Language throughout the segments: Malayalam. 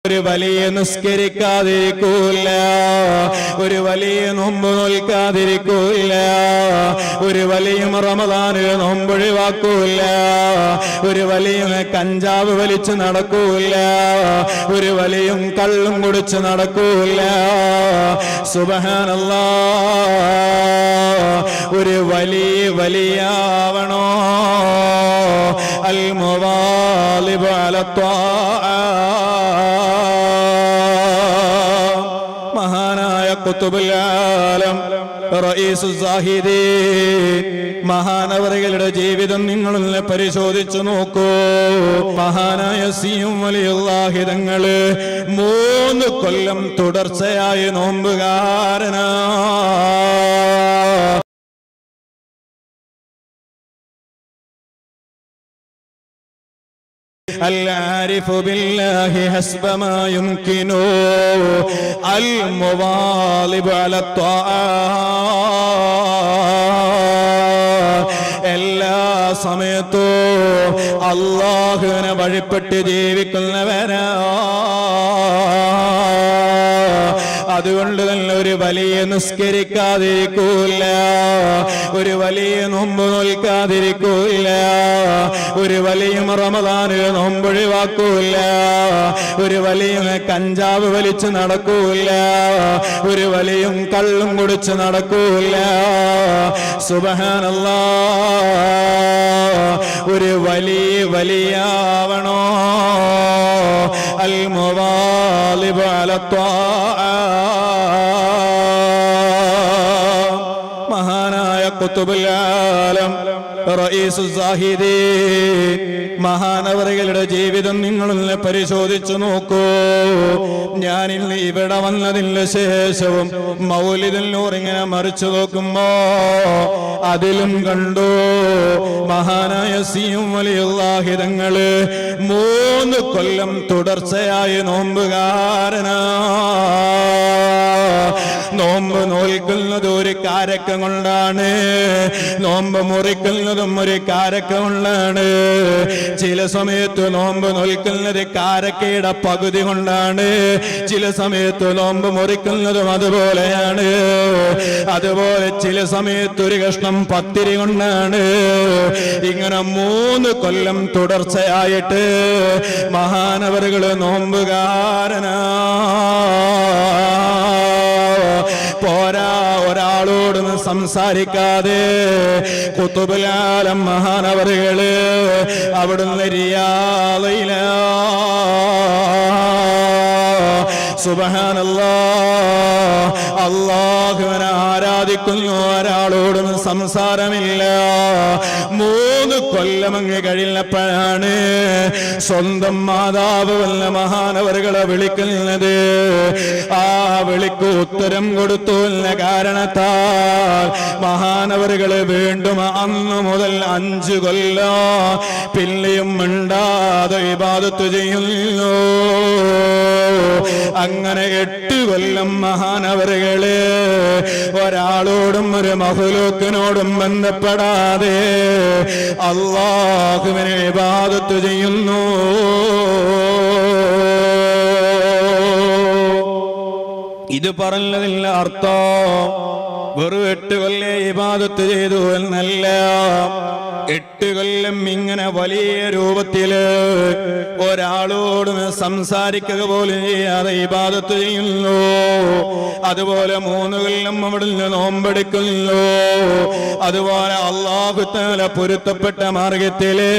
ഒരു വലിയ നിസ്കരിക്കാതിരിക്കൂല, ഒരു വലിയ നോമ്പ് നോൽക്കാതിരിക്കൂല, ഒരു വലിയ റമദാനിൽ നോമ്പൊഴിവാക്കൂല, ഒരു വലിയ കഞ്ചാവ് വലിച്ചു നടക്കൂല, ഒരു വലിയ കള്ളും കുടിച്ച് നടക്കൂല. സുബ്ഹാനല്ലാഹ്, ഒരു വലിയാവണോ. അൽ മുവാലിബ് അല ത്വാഅ. മഹാനായ ഖുതുബുൽ ആലം റഈസു സാഹിദീൻ മഹാനവറുകളുടെ ജീവിതം നിങ്ങളൊന്ന് പരിശോധിച്ചു നോക്കൂ. മഹാനായ സിയും വലിയുള്ളാഹി തങ്ങള് 3 കൊല്ലം തുടർച്ചയായി നോമ്പുകാരനാ. العارف بالله حسب ما يمكن المواظب على الطاعات. എല്ലാ സമയത്തും അല്ലാഹുവിനെ വഴിപ്പെട്ട് ജീവിക്കുന്നവരാ. അതുകൊണ്ട് തന്നെ ഒരു വലിയ നിസ്കരിക്കാതിരിക്കൂല, ഒരു വലിയ നോമ്പ് നോൽക്കാതിരിക്കൂല, ഒരു വലിയ റമദാനിൽ നോമ്പൊഴിവാക്കൂല, ഒരു വലിയ കഞ്ചാവ് വലിച്ചു നടക്കൂല, ഒരു വലിയ കള്ളും കുടിച്ച് നടക്കൂല. സുബ്ഹാനല്ലാഹ്, ഒരു വലിയാവണോ. അൽ മുവാലിബ് അല ത്വാഅ. മഹാനായ ഖുതുബുൽ ആലം റഈസു സാഹിദീൻ മഹാനവറുകളുടെ ജീവിതം നിങ്ങളൊന്ന് പരിശോധിച്ചു നോക്കൂ. ഞാനിന്ന് ഇവിടെ വന്നതിന് ശേഷവും മൗലിദുൽ നൂർ ഇങ്ങനെ മറിച്ചു നോക്കുമ്പോ അതിലും കണ്ടു മഹാനായ സിയും വലിയുള്ളാഹി തങ്ങള് 3 കൊല്ലം തുടർച്ചയായി നോമ്പുകാരനാ. നോമ്പ് നോൽക്കുന്നത് ഒരു കാരക്കം കൊണ്ടാണ്, നോമ്പ് മുറിക്കുന്നതും ഒരു കാരക്കം കൊണ്ടാണ്. ചില സമയത്ത് നോമ്പ് നോൽക്കുന്നത് കാരക്കയുടെ പകുതി കൊണ്ടാണ്, ചില സമയത്ത് നോമ്പ് മുറിക്കുന്നതും അതുപോലെയാണ്. അതുപോലെ ചില സമയത്ത് ഒരു കഷ്ണം പത്തിരി കൊണ്ടാണ്. ഇങ്ങനെ 3 കൊല്ലം തുടർച്ചയായിട്ട് മഹാനവറുകള് നോമ്പുകാരനാ. പോരാ, ഒരാളോടൊന്നും സംസാരിക്കാതെ ഖുതുബുൽ ആലം മഹാനവറുകള് അവിടുന്ന് റിയാദിലാ. സുബ്ഹാനല്ലാഹ്, അല്ലാഹുവിനെ ആരാധിക്കുന്നു, ഒരാളോടും സംസാരമില്ല. 3 കൊല്ലം അങ്ങ് കഴിഞ്ഞപ്പോഴാണ് സ്വന്തം മാതാവ് വല്ല മഹാനവറുകളെ വിളിക്കുന്നത്. ആ വിളിക്ക് ഉത്തരം കൊടുത്തു എന്ന കാരണത്താൽ മഹാനവറുകള് വീണ്ടും അന്ന് മുതൽ 5 കൊല്ലം പിന്നെയും മിണ്ടാതെ ഇബാദത്ത് ചെയ്യുന്നു. അങ്ങനെ 8 കൊല്ലം മഹാനവറുകള് ഒരാളോടും ഒരു മഖ്ലൂക്കിനോടും ബന്ധപ്പെടാതെ അല്ലാഹുവിനെ ഇബാദത്ത് ചെയ്യുന്നു. ഇത് പറഞ്ഞതില്ല അർത്ഥം വെറും 8 കൊല്ലം ഇബാദത്ത് ചെയ്തു എന്നല്ല. 8 കൊല്ലം ഇങ്ങനെ വലിയ രൂപത്തില് ഒരാളോടും സംസാരിക്കുക പോലും ചെയ്യാതെ ഇബാദത്ത് ചെയ്യുന്നു. അതുപോലെ 3 കൊല്ലം അവിടുന്ന് നോമ്പെടുക്കുന്നു. അതുപോലെ അല്ലാഹു തആല പൊരുത്തപ്പെട്ട മാർഗത്തില്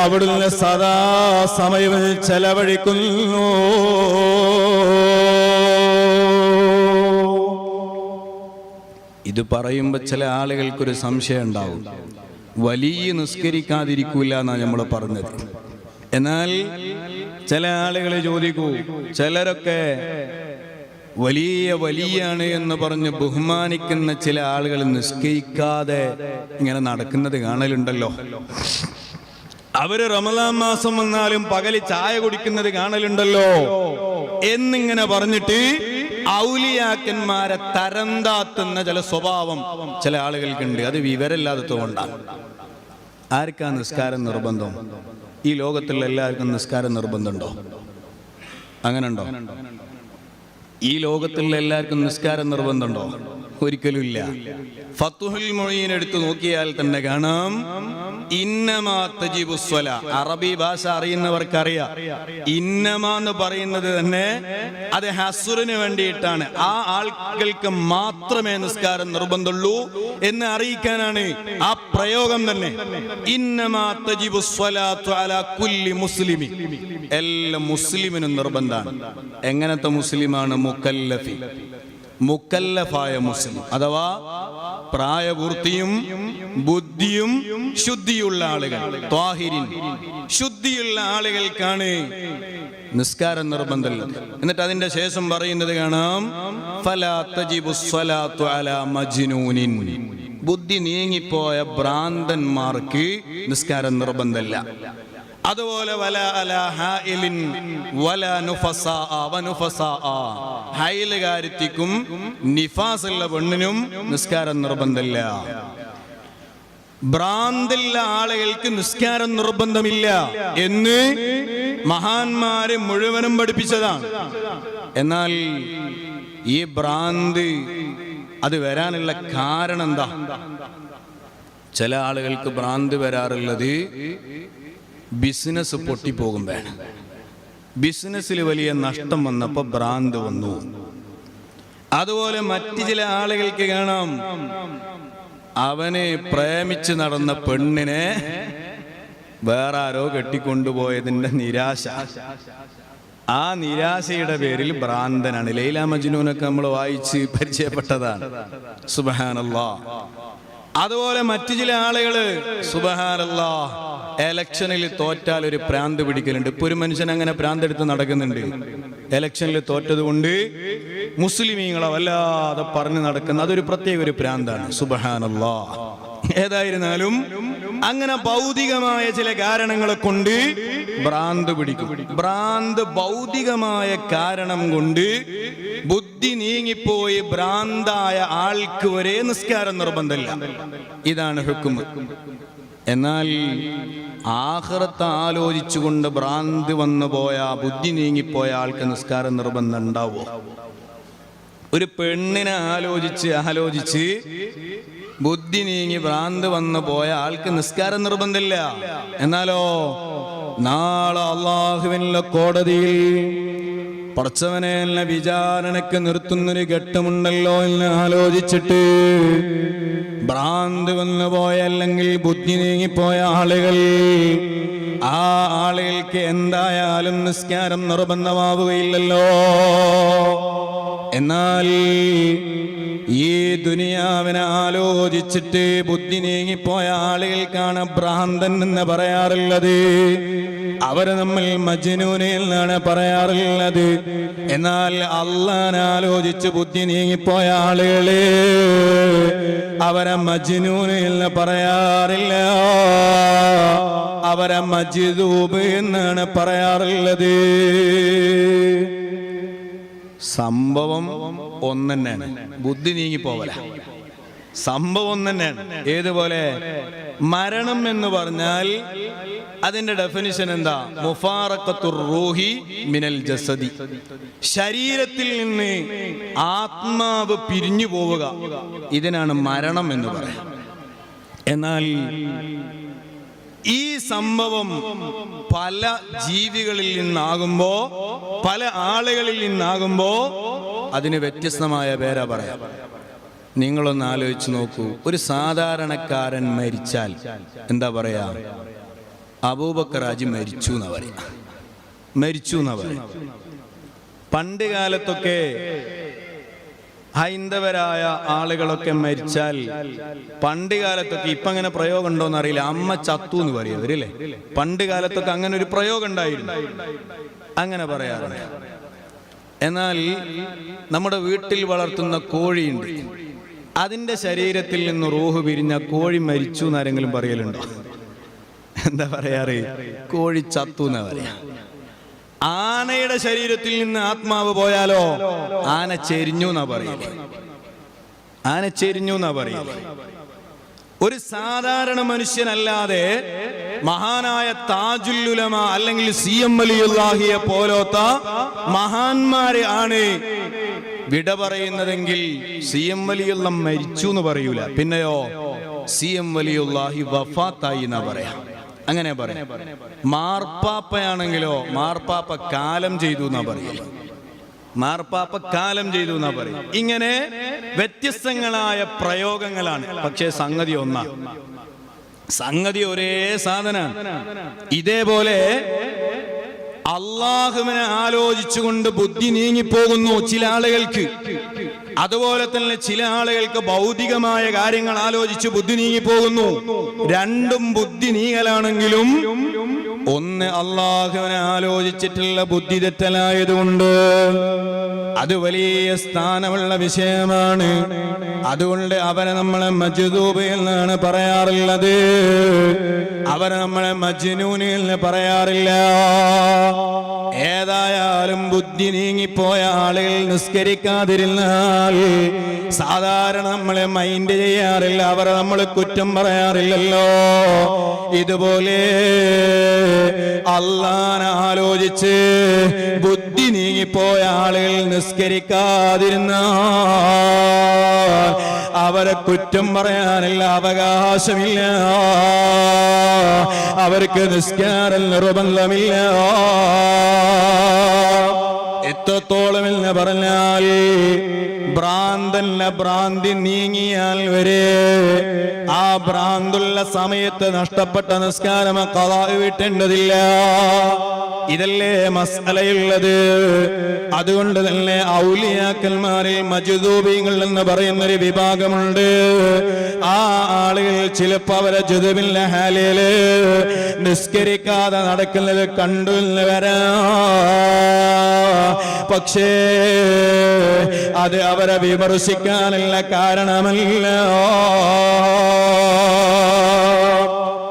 അവിടുന്ന് സദാ സമയം ചെലവഴിക്കുന്നു. ഇത് പറയുമ്പോൾ ചില ആളുകൾക്കൊരു സംശയം ഉണ്ടാവും, വലിയ നിസ്കരിക്കാതിരിക്കൂല എന്നാണ് നമ്മൾ പറഞ്ഞത്. എന്നാൽ ചില ആളുകൾ ചോദിക്കൂ, ചിലരൊക്കെ വലിയാണ് എന്ന് പറഞ്ഞ് ബഹുമാനിക്കുന്ന ചില ആളുകൾ നിസ്കരിക്കാതെ ഇങ്ങനെ നടക്കുന്നത് കാണലുണ്ടല്ലോ. അവര് റമദാൻ മാസം വന്നാലും പകല് ചായ കുടിക്കുന്നത് കാണലുണ്ടല്ലോ എന്നിങ്ങനെ പറഞ്ഞിട്ട് ഔലിയാക്കന്മാരെ തരം താത്തുന്ന ചില സ്വഭാവം ചില ആളുകൾക്കുണ്ട്. അത് വിവരമില്ലാത്തതുകൊണ്ടാണ്. ആർക്കാ നിസ്കാരം നിർബന്ധം? ഈ ലോകത്തുള്ള എല്ലാവർക്കും നിസ്കാരം നിർബന്ധമുണ്ടോ? അങ്ങനെ ഉണ്ടോ? ഈ ലോകത്തുള്ള എല്ലാവർക്കും നിസ്കാരം നിർബന്ധമുണ്ടോ? ഒരിക്കലും ഇല്ല. ഫത്തുഹുൽ മുഈൻ എടുത്തു നോക്കിയാൽ തന്നെ കാണാം, ഇന്നമാ തജിബു സ്വലാ. അറബി ഭാഷ അറിയുന്നവർക്കറിയാം, ഇന്നമാ എന്ന് പറയുന്നത് തന്നെ അത് ഹസ്റിന് വേണ്ടിയിട്ടാണ്. ആ ആളുകൾക്ക് മാത്രമേ നിസ്കാരം നിർബന്ധമുള്ളൂ എന്ന് അറിയിക്കാനാണ് ആ പ്രയോഗം തന്നെ. ഇന്നമാ തജിബു സ്വലാത്തു അലാ കുല്ലി മുസ്ലിമി. എല്ലാ മുസ്ലിമിനും നിർബന്ധമാണ്. എങ്ങനത്തെ മുസ്ലിമാണ്? മുക്കല്ലഫി, മുക്കല്ലഫായ മുസ്ലിം, അഥവാ പ്രായപൂർത്തിയും ബുദ്ധിയും ശുദ്ധിയുള്ള ആളുകൾ, ത്വാഹിരിൻ, ശുദ്ധിയുള്ള ആളുകൾക്കാണ് നിസ്കാരം നിർബന്ധമുള്ളത്. എന്നിട്ട് അതിന്റെ ശേഷം പറയുന്നത് കാണാം, ഫലാ തജിബു സ്വലാത്തു അലാ മജ്നൂനിൻ. ബുദ്ധി നീങ്ങിപ്പോയ ഭ്രാന്തന്മാർക്ക് നിസ്കാരം നിർബന്ധമില്ല. അതുപോലെ വല അലാ ഹായിലിൻ വല നുഫസാ വനുഫസാ. ഹൈലുകാരിക്കും നിഫാസുള്ള പെണ്ണിനും നിസ്കാരം നിർബന്ധമില്ല. ഭ്രാന്തുള്ള ആളുകൾക്ക് നിസ്കാരം നിർബന്ധമില്ല എന്ന് മഹാന്മാര് മുഴുവനും പഠിപ്പിച്ചതാണ്. എന്നാൽ ഈ ഭ്രാന്ത് അത് വരാനുള്ള കാരണം എന്താ? ചില ആളുകൾക്ക് ഭ്രാന്ത് വരാറുള്ളത് ബിസിനസ് പൊട്ടിപ്പോകുമ്പോഴാണ്. ബിസിനസ്സിൽ വലിയ നഷ്ടം വന്നപ്പോൾ ഭ്രാന്ത് വന്നു. അതുപോലെ മറ്റു ചില ആളുകൾക്ക് കാണാം, അവനെ പ്രേമിച്ച് നടന്ന പെണ്ണിനെ വേറെ ആരോ കെട്ടിക്കൊണ്ടുപോയതിന്റെ നിരാശ, ആ നിരാശയുടെ പേരിൽ ഭ്രാന്തനാണ്. ലൈല മജ്നൂനൊക്കെ നമ്മൾ വായിച്ച് പരിചയപ്പെട്ടതാണ്. സുബ്ഹാനല്ലാഹ്. അതുപോലെ മറ്റു ചില ആളുകള് സുബ്ഹാനല്ലാഹ് എലക്ഷനിൽ തോറ്റാൽ ഒരു ഭ്രാന്ത് പിടിക്കലുണ്ട്. ഇപ്പൊ ഒരു മനുഷ്യൻ അങ്ങനെ ഭ്രാന്തെടുത്ത് നടക്കുന്നുണ്ട്. എലക്ഷനിൽ തോറ്റത് കൊണ്ട് മുസ്ലിമീങ്ങളെ വല്ലാതെ പറഞ്ഞു നടക്കുന്ന അതൊരു പ്രത്യേക ഒരു ഭ്രാന്താണ്. സുബ്ഹാനല്ലാഹ്. ഏതായിരുന്നാലും അങ്ങനെ ഭൗതികമായ ചില കാരണങ്ങളെ കൊണ്ട് ഭ്രാന്ത് പിടിക്കും. ഭ്രാന്ത് ഭൗതികമായ കാരണം കൊണ്ട് ബുദ്ധി നീങ്ങിപ്പോയി ഭ്രാന്തായ ആൾക്ക് വരെ നിസ്കാരം നിർബന്ധമില്ല. ഇതാണ് ഹുക്മ്. എന്നാൽ ആഖിറത്ത് ആലോചിച്ചുകൊണ്ട് ഭ്രാന്ത് വന്നു പോയ, ബുദ്ധി നീങ്ങിപ്പോയ ആൾക്ക് നിസ്കാരം നിർബന്ധം ഉണ്ടാവോ? ഒരു പെണ്ണിനെ ആലോചിച്ച് ബുദ്ധി നീങ്ങി ഭ്രാന്ത് വന്നു പോയ ആൾക്ക് നിസ്കാരം നിർബന്ധമില്ല. എന്നാലോ നാളെ അല്ലാഹുവിന്റെ കോടതിയിൽ പടച്ചവനെ എന്നെ വിചാരണയ്ക്ക് നിർത്തുന്നൊരു ഘട്ടമുണ്ടല്ലോ എന്ന് ആലോചിച്ചിട്ട് ഭ്രാന്ത് വന്നു പോയ, അല്ലെങ്കിൽ ബുദ്ധി നീങ്ങിപ്പോയ ആളുകൾ, ആ ആളുകൾക്ക് എന്തായാലും നിസ്കാരം നിർബന്ധമാവുകയില്ലല്ലോ. എന്നാൽ ഈ ദുനിയാവിനെ ആലോചിച്ചിട്ട് ബുദ്ധി നീങ്ങിപ്പോയ ആളുകൾക്കാണ് ഭ്രാന്തൻ എന്ന് പറയാറുള്ളത്. അവര് നമ്മൾ മജ്നൂന് എന്നാണ് പറയാറുള്ളത്. എന്നാൽ അല്ലാഹനെ ആലോചിച്ച് ബുദ്ധി നീങ്ങിപ്പോയ ആളുകള് അവരെ മജ്നൂന് എന്ന് പറയാറില്ല, അവരെ മജ്ദൂബ് എന്നാണ് പറയാറുള്ളത്. സംഭവം ഒന്നെന്നെയാണ്, ബുദ്ധി നീങ്ങിപ്പോവല. സംഭവം ഒന്നെന്നെയാണ്. ഏതുപോലെ മരണം എന്ന് പറഞ്ഞാൽ അതിന്റെ ഡെഫിനിഷൻ എന്താ? മുഫാറഖത്തുർ റൂഹി മിനൽ ജസദി. ശരീരത്തിൽ നിന്ന് ആത്മാവ് പിരിഞ്ഞു പോവുക, ഇതിനാണ് മരണം എന്ന് പറയാം. എന്നാൽ ഈ സംഭവം പല ജീവികളിൽ നിന്നാകുമ്പോ, പല ആളുകളിൽ നിന്നാകുമ്പോ അതിന് വ്യത്യസ്തമായ പേരാ പറയാം. നിങ്ങളൊന്ന് ആലോചിച്ച് നോക്കൂ. ഒരു സാധാരണക്കാരൻ മരിച്ചാൽ എന്താ പറയാ? അബൂബക്കർ ഹാജി മരിച്ചു എന്നാ പറയാ. മരിച്ചു എന്നാ പറയാ. പണ്ട് കാലത്തൊക്കെ ഹൈന്ദവരായ ആളുകളൊക്കെ മരിച്ചാൽ, പണ്ട് കാലത്തൊക്കെ, ഇപ്പൊ അങ്ങനെ പ്രയോഗം ഉണ്ടോന്ന് അറിയില്ല, അമ്മ ചത്തു എന്ന് പറയും അവരല്ലേ. പണ്ട് കാലത്തൊക്കെ അങ്ങനെ ഒരു പ്രയോഗം ഉണ്ടായിരുന്നു, അങ്ങനെ പറയാറുണ്ട്. എന്നാൽ നമ്മുടെ വീട്ടിൽ വളർത്തുന്ന കോഴിയുണ്ട്, അതിന്റെ ശരീരത്തിൽ നിന്ന് റൂഹ് പിരിഞ്ഞ കോഴി മരിച്ചു എന്നാരെങ്കിലും പറയലുണ്ടോ? എന്താ പറയാറ്? കോഴി ചത്തു എന്നാ പറയാ. ആനയുടെ ശരീരത്തിൽ നിന്ന് ആത്മാവ് പോയാലോ ആന ചെരിഞ്ഞു എന്നാ പറയല്. ആന ചെരിഞ്ഞു എന്നാ പറയല്. ഒരു സാധാരണ മനുഷ്യനല്ലാതെ മഹാനായ താജുൽ ഉലമ അല്ലെങ്കിൽ CM വലിയുല്ലാഹിയെ പോലത്തെ മഹാന്മാരെ ആണ് വിട പറയുന്നതെങ്കിൽ CM വലിയുള്ള മരിച്ചു എന്ന് പറയൂല, പിന്നെയോ CM വലിയുല്ലാഹി വഫാത്തായി എന്നാ പറയാ. അങ്ങനെ പറയാം. മാർപ്പാപ്പയാണെങ്കിലോ മാർപ്പാപ്പ കാലം ചെയ്തു എന്നാ പറയല്. മാർപ്പാപ്പ കാലം ചെയ്തു എന്നാ പറയും. ഇങ്ങനെ വ്യത്യസ്തങ്ങളായ പ്രയോഗങ്ങളാണ്. പക്ഷേ സംഗതി ഒന്നാ, സംഗതി ഒരേ സാധനമാണ്. ഇതേപോലെ അള്ളാഹുവിനെ ആലോചിച്ചുകൊണ്ട് ബുദ്ധി നീങ്ങിപ്പോകുന്നു ചില ആളുകൾക്ക്. അതുപോലെ തന്നെ ചില ആളുകൾക്ക് ഭൗതികമായ കാര്യങ്ങൾ ആലോചിച്ച് ബുദ്ധി നീങ്ങിപ്പോകുന്നു. രണ്ടും ബുദ്ധി നീങ്ങലാണെങ്കിലും ഒന്ന് അള്ളാഹുവിനെ ആലോചിച്ചിട്ടുള്ള ബുദ്ധി തെറ്റലായതുകൊണ്ട് അത് വലിയ സ്ഥാനമുള്ള വിഷയമാണ്. അതുകൊണ്ട് അവരെ നമ്മളെ മജ്ദൂബ് എന്നാണ് പറയാറുള്ളത്, അവരെ നമ്മളെ മജ്നൂൻ എന്ന് പറയാറില്ല. ഏതായാലും ബുദ്ധി നീങ്ങിപ്പോയ ആളുകൾ നിസ്കരിക്കാതിരുന്നാൽ സാധാരണ നമ്മളെ മൈൻഡ് ചെയ്യാറില്ല, അവരെ നമ്മൾ കുറ്റം പറയാറില്ലല്ലോ. ഇതുപോലെ അള്ളാനെ ആലോചിച്ച് ബുദ്ധി നീങ്ങിപ്പോയ ആളുകൾ നിസ്കരിക്കാതിരുന്നാൽ അവരെ കുറ്റം പറയാനുള്ള അവകാശമില്ല, അവർക്ക് നിസ്കാരം നിർബന്ധമില്ല. എത്രത്തോളം എന്ന് പറഞ്ഞാൽ ഭ്രാന്തി നീങ്ങിയാൽ വരെ ആ ഭ്രാന്തുള്ള സമയത്ത് നഷ്ടപ്പെട്ട നിസ്കാരം ഖളാ വീട്ടേണ്ടതില്ല. ഇതല്ലേ മസ്അലയുള്ളത്. അതുകൊണ്ട് തന്നെ ഔലിയാക്കന്മാരിൽ മജ്ദൂബീങ്ങൾ എന്ന് പറയുന്നൊരു വിഭാഗമുണ്ട്. ആ ആളുകൾ ചിലപ്പോൾ അവരെ ജുദുബില്ല ഹാലില് നിസ്കരിക്കാതെ നടക്കുന്നത് കണ്ടു എന്ന് വരാം. പക്ഷേ അത് അവരെ വിമർശിക്കാനുള്ള കാരണമല്ല.